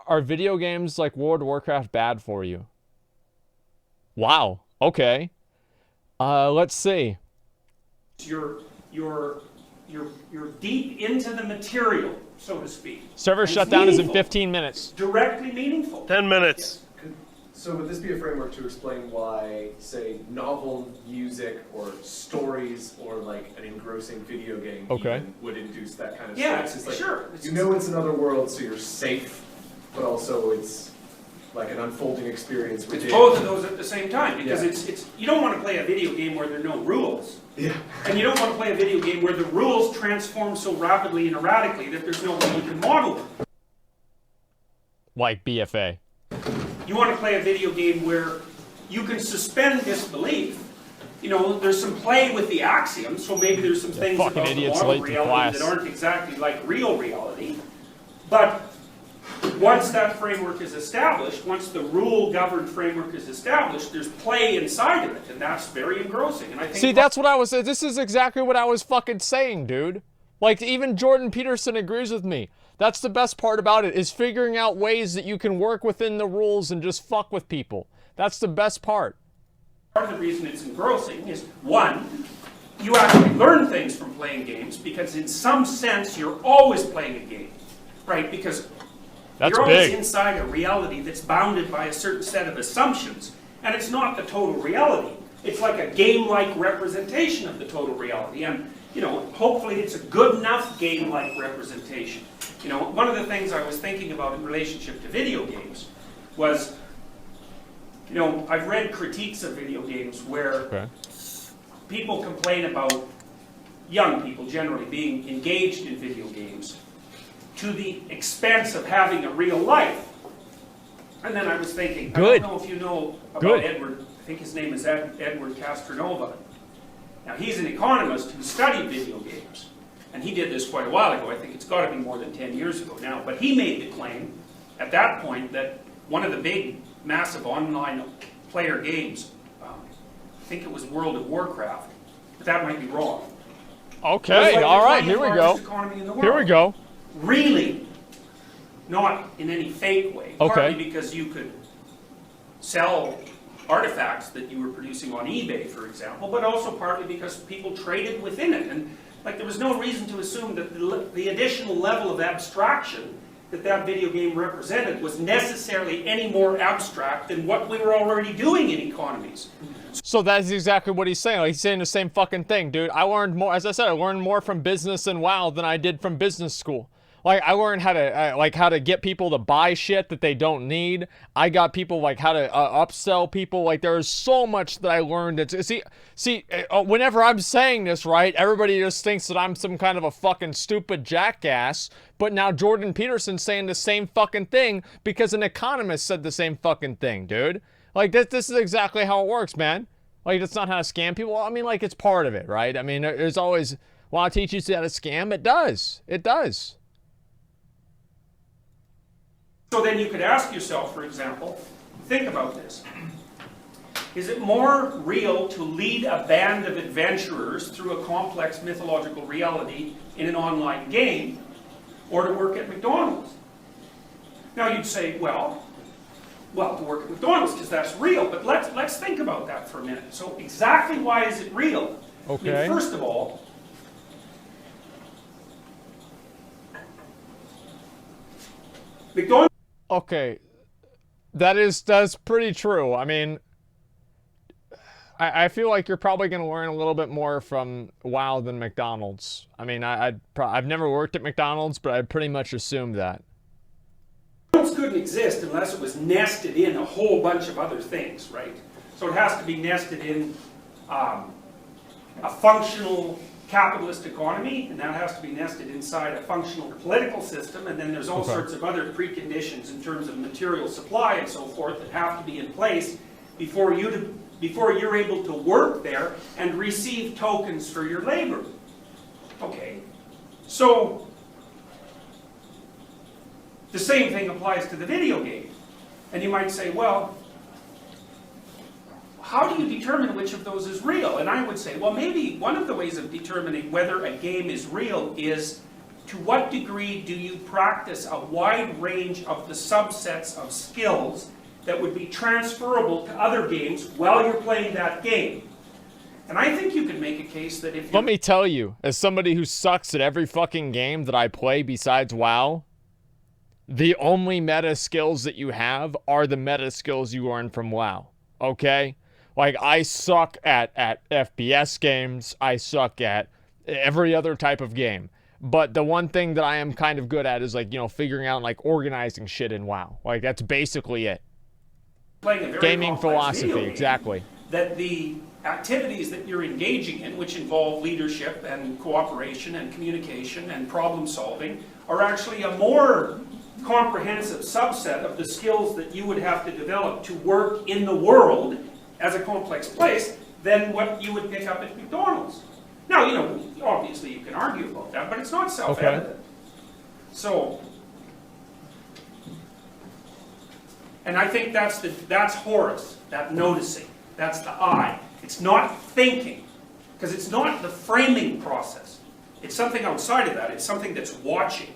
Are video games like World of Warcraft bad for you? Wow. Okay. Let's see. You're you're you're deep into the material, so to speak, Server and it's shutdown is in meaningful. 15 It's minutes. directly meaningful. 10 minutes. Yes. So would this be a framework to explain why, say, novel music or stories or like an engrossing video game even would induce that kind of Yeah, stress? It's like, sure. you know it's another world, so you're safe, but also it's like an unfolding experience within. It's both of those at the same time, because Yeah. it's you don't want to play a video game where there are no rules. Yeah. And you don't want to play a video game where the rules transform so rapidly and erratically that there's no way you can model them. Like BFA. You want to play a video game where you can suspend disbelief. You know, there's some play with the axioms, so maybe there's some things fucking about the idiots model late to reality class. that aren't exactly like real reality. But once that framework is established, once the rule-governed framework is established, there's play inside of it, and that's very engrossing. And I think See, that's what I was. This is exactly what I was fucking saying, dude. Like, even Jordan Peterson agrees with me. That's the best part about it, is figuring out ways that you can work within the rules and just fuck with people. That's the best part. part of the reason it's engrossing is, one, you actually learn things from playing games, because in some sense you're always playing a game, right? Because That's you're always big. inside a reality that's bounded by a certain set of assumptions, and it's not the total reality. It's like a game-like representation of the total reality, and you know, hopefully it's a good enough game-like representation. You know, one of the things I was thinking about in relationship to video games was, you know, I've read critiques of video games where people complain about young people generally being engaged in video games to the expense of having a real life. And then I was thinking, Good. I don't know if you know about Good. Edward, I think his name is Edward Castronova. Now he's an economist who studied video games. And he did this quite a while ago. I think it's got to be more than 10 years ago now. But he made the claim at that point that one of the big, massive online player games, I think it was World of Warcraft, but that might be wrong. Okay, Like all the right, 20th here we largest go. economy in the world. Here we go. Really, not in any fake way. Okay. Partly because you could sell artifacts that you were producing on eBay, for example, but also partly because people traded within it. And like there was no reason to assume that the additional level of abstraction that that video game represented was necessarily any more abstract than what we were already doing in economies. So that's exactly what he's saying. Like, he's saying the same fucking thing, dude. I learned more, as I said, I learned more from business and WoW than I did from business school. Like, I learned how to, how to get people to buy shit that they don't need. I got people, like, how to upsell people. Like, there is so much that I learned. Whenever I'm saying this, right, everybody just thinks that I'm some kind of a fucking stupid jackass. But now Jordan Peterson's saying the same fucking thing because an economist said the same fucking thing, dude. Like, this is exactly how it works, man. Like, that's not how to scam people. I mean, like, it's part of it, right? I mean, there's always, well, I'll teach you how to scam. It does. It does. So then you could ask yourself, for example, think about this. Is it more real to lead a band of adventurers through a complex mythological reality in an online game, or to work at McDonald's? Now you'd say, well, to work at McDonald's because that's real, but let's think about that for a minute. So exactly why is it real? Okay. I mean, first of all, McDonald's. Okay, that's pretty true. I mean, I feel like you're probably going to learn a little bit more from WoW than McDonald's. I mean, I've never worked at McDonald's, but I pretty much assumed that. McDonald's couldn't exist unless it was nested in a whole bunch of other things, right? So it has to be nested in a functional capitalist economy, and that has to be nested inside a functional political system, and then there's all sorts of other preconditions in terms of material supply and so forth that have to be in place before you're able to work there and receive tokens for your labor. Okay, so the same thing applies to the video game. And you might say, well, how do you determine which of those is real? And I would say, well, maybe one of the ways of determining whether a game is real is to what degree do you practice a wide range of the subsets of skills that would be transferable to other games while you're playing that game? And I think you can make a case that if Let me tell you, as somebody who sucks at every fucking game that I play besides WoW, the only meta skills that you have are the meta skills you learn from WoW. Okay? Like, I suck at FPS games. I suck at every other type of game. But the one thing that I am kind of good at is, like, you know, figuring out, like, organizing shit in WoW. Like, that's basically it. playing a very Gaming complex philosophy, video game, exactly. that the activities that you're engaging in, which involve leadership and cooperation and communication and problem solving, are actually a more comprehensive subset of the skills that you would have to develop to work in the world as a complex place than what you would pick up at McDonald's. Now, you know, obviously you can argue about that, but it's not self-evident. Okay. So, and I think that's Horace, that noticing, that's the eye. It's not thinking, because it's not the framing process. It's something outside of that. It's something that's watching.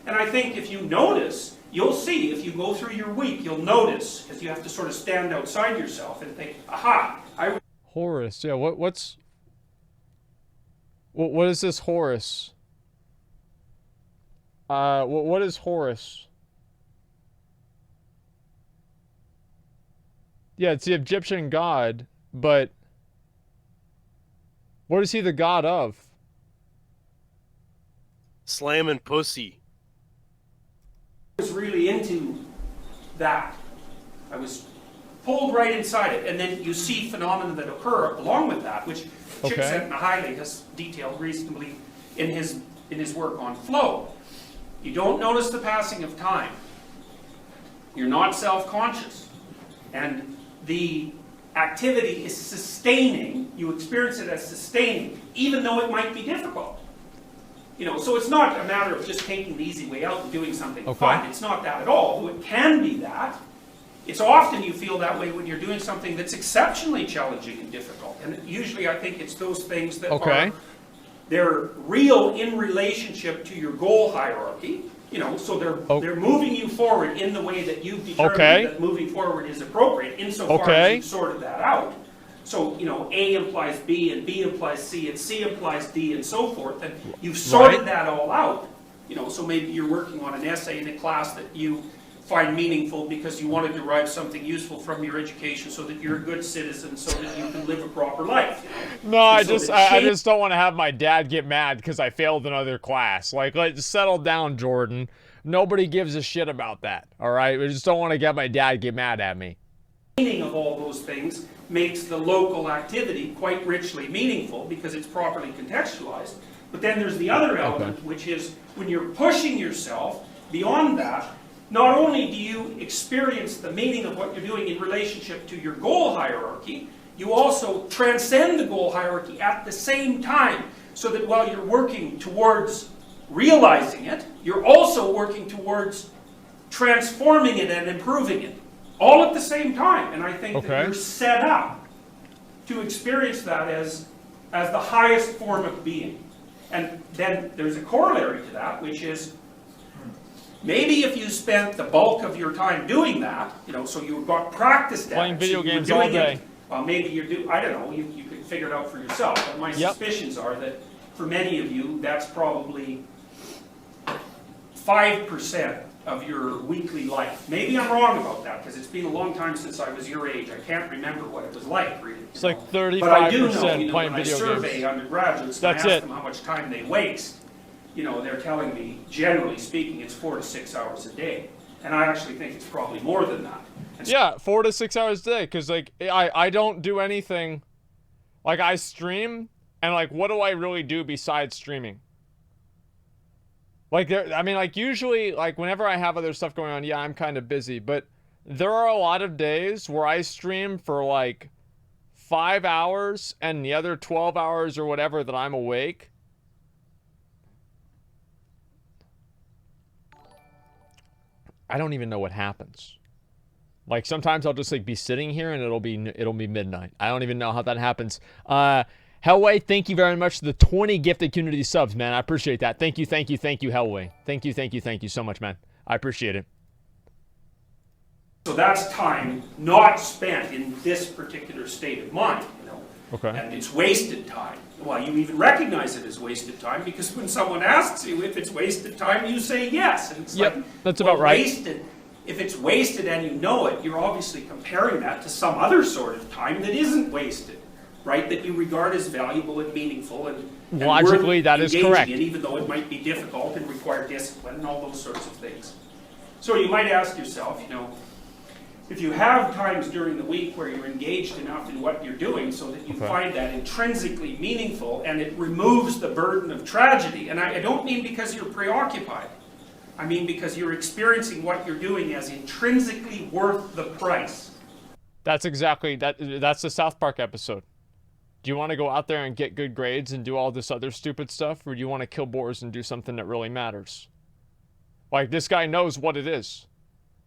And I think if you notice, you'll see, if you go through your week, you'll notice, because you have to sort of stand outside yourself and think, aha, Horus, yeah, what is this Horus? What is Horus? Yeah, it's the Egyptian god, but what is he the god of? Slamming pussy. was really into that. I was pulled right inside it, and then you see phenomena that occur along with that, which Csikszentmihalyi has detailed reasonably in his work on flow. You don't notice the passing of time. You're not self-conscious, and the activity is sustaining. You experience it as sustaining, even though it might be difficult. You know, so it's not a matter of just taking the easy way out and doing something fun. It's not that at all. It can be that. It's often you feel that way when you're doing something that's exceptionally challenging and difficult. And usually I think it's those things that are, they're real in relationship to your goal hierarchy. You know, so they're moving you forward in the way that you've determined that moving forward is appropriate, insofar as you've sorted that out. So, you know, A implies B, and B implies C, and C implies D, and so forth, and you've sorted that all out. You know, so maybe you're working on an essay in a class that you find meaningful because you want to derive something useful from your education so that you're a good citizen, so that you can live a proper life. You know? No, I just don't want to have my dad get mad because I failed another class. Like, let's settle down, Jordan. Nobody gives a shit about that, all right? I just don't want to get my dad get mad at me. Meaning of all those things makes the local activity quite richly meaningful because it's properly contextualized. But then there's the other element, which is when you're pushing yourself beyond that, not only do you experience the meaning of what you're doing in relationship to your goal hierarchy, you also transcend the goal hierarchy at the same time, so that while you're working towards realizing it, you're also working towards transforming it and improving it, all at the same time. And I think that you're set up to experience that as the highest form of being. And then there's a corollary to that, which is, maybe if you spent the bulk of your time doing that, you know, so you got practiced at playing it, video so games all day. Well, maybe I don't know, you can figure it out for yourself. But my suspicions are that for many of you, that's probably 5% of your weekly life. Maybe I'm wrong about that, because it's been a long time since I was your age. I can't remember what it was like, really. It's like 35% but I do know, playing when I video survey games. undergraduates and I ask them how much time they waste, you know, they're telling me, generally speaking, it's 4 to 6 hours a day. And I actually think it's probably more than that. And yeah, 4 to 6 hours a day, because, like, I don't do anything. Like, I stream, and, like, what do I really do besides streaming? Like, I mean, like, usually, like, whenever I have other stuff going on, yeah, I'm kind of busy. But there are a lot of days where I stream for, like, 5 hours, and the other 12 hours or whatever that I'm awake, I don't even know what happens. Like, sometimes I'll just, like, be sitting here and it'll be midnight. I don't even know how that happens. Hellway, thank you very much for the 20 gifted community subs, man. I appreciate that. Thank you, Hellway. Thank you so much, man. I appreciate it. So that's time not spent in this particular state of mind, you know. Okay. And it's wasted time. Well, you even recognize it as wasted time because when someone asks you if it's wasted time, you say yes. And it's yep, like, that's about right. Wasted. If it's wasted and you know it, you're obviously comparing that to some other sort of time that isn't wasted, right? That you regard as valuable and meaningful and logically that is correct. In, even though it might be difficult and require discipline and all those sorts of things. So you might ask yourself, you know, if you have times during the week where you're engaged enough in what you're doing so that you find that intrinsically meaningful and it removes the burden of tragedy, and I don't mean because you're preoccupied, I mean because you're experiencing what you're doing as intrinsically worth the price. That's exactly, that's the South Park episode. Do you want to go out there and get good grades and do all this other stupid stuff, or do you want to kill boars and do something that really matters? Like, this guy knows what it is.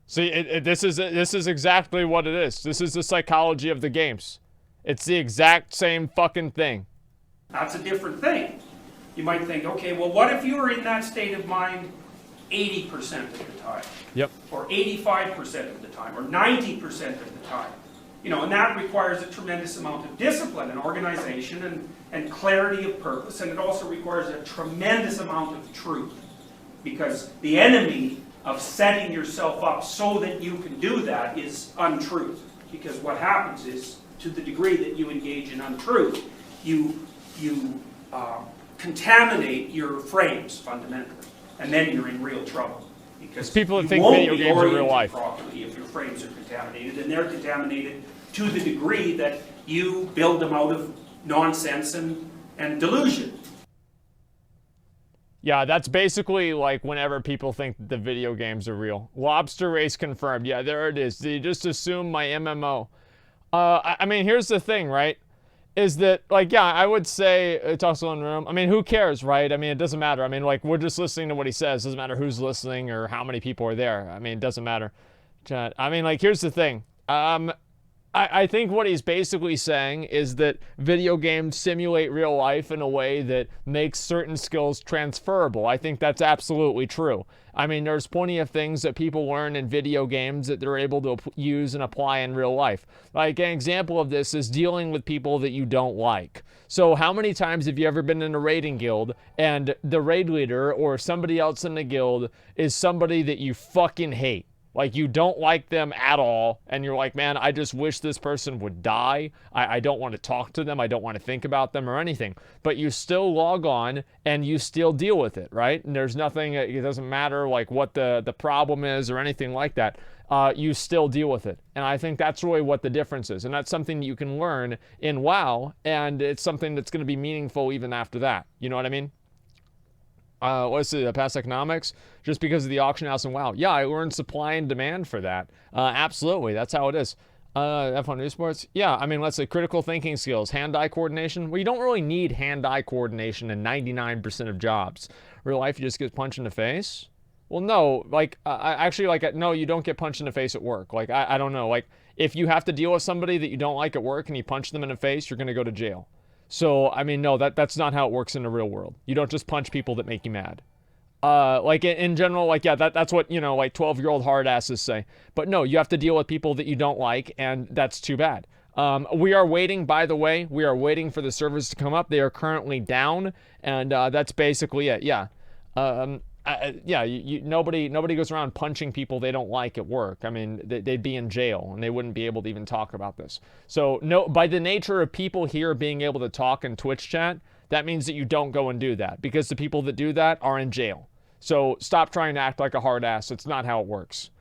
See, this is exactly what it is. This is the psychology of the games. It's the exact same fucking thing. That's a different thing. You might think, okay, well, what if you were in that state of mind 80% of the time? Yep. Or 85% of the time, or 90% of the time. You know, and that requires a tremendous amount of discipline and organization and clarity of purpose, and it also requires a tremendous amount of truth. Because the enemy of setting yourself up so that you can do that is untruth. Because what happens is, to the degree that you engage in untruth, you contaminate your frames fundamentally, and then you're in real trouble. Because people that you think won't video be games are real oriented life properly if your frames are contaminated, and they're contaminated to the degree that you build them out of nonsense and delusion. Yeah, that's basically like whenever people think that the video games are real. Lobster race confirmed. Yeah, there it is. They just assume my MMO. I mean, here's the thing, right? Is that, like, yeah, I would say it's also in room. I mean, who cares, right? I mean, it doesn't matter. I mean, like, we're just listening to what he says. It doesn't matter who's listening or how many people are there. I mean, it doesn't matter. I mean, like, here's the thing. I think what he's basically saying is that video games simulate real life in a way that makes certain skills transferable. I think that's absolutely true. I mean, there's plenty of things that people learn in video games that they're able to use and apply in real life. Like, an example of this is dealing with people that you don't like. So how many times have you ever been in a raiding guild and the raid leader or somebody else in the guild is somebody that you fucking hate? Like, you don't like them at all, and you're like, man, I just wish this person would die. I don't want to talk to them. I don't want to think about them or anything. But you still log on, and you still deal with it, right? And there's nothing, it doesn't matter, like, what the problem is or anything like that. You still deal with it. And I think that's really what the difference is. And that's something that you can learn in WoW, and it's something that's going to be meaningful even after that. You know what I mean? What's the past economics? Just because of the auction house and WoW. Yeah, I learned supply and demand for that. Absolutely, that's how it is. F1 News Sports. Yeah, I mean, let's say critical thinking skills, hand-eye coordination. Well, you don't really need hand-eye coordination in 99% of jobs. Real life, you just get punched in the face. Well, no, like, no, you don't get punched in the face at work. Like, I don't know. Like, if you have to deal with somebody that you don't like at work and you punch them in the face, you're going to go to jail. So, I mean, no, that's not how it works in the real world. You don't just punch people that make you mad. Like, in general, like, yeah, that's what, you know, like, 12-year-old hard asses say. But no, you have to deal with people that you don't like, and that's too bad. We are waiting, by the way, we are waiting for the servers to come up. They are currently down, and that's basically it, yeah. Nobody goes around punching people they don't like at work. I mean, they'd be in jail and they wouldn't be able to even talk about this. So, no, by the nature of people here being able to talk in Twitch chat, that means that you don't go and do that, because the people that do that are in jail. So stop trying to act like a hard ass. It's not how it works.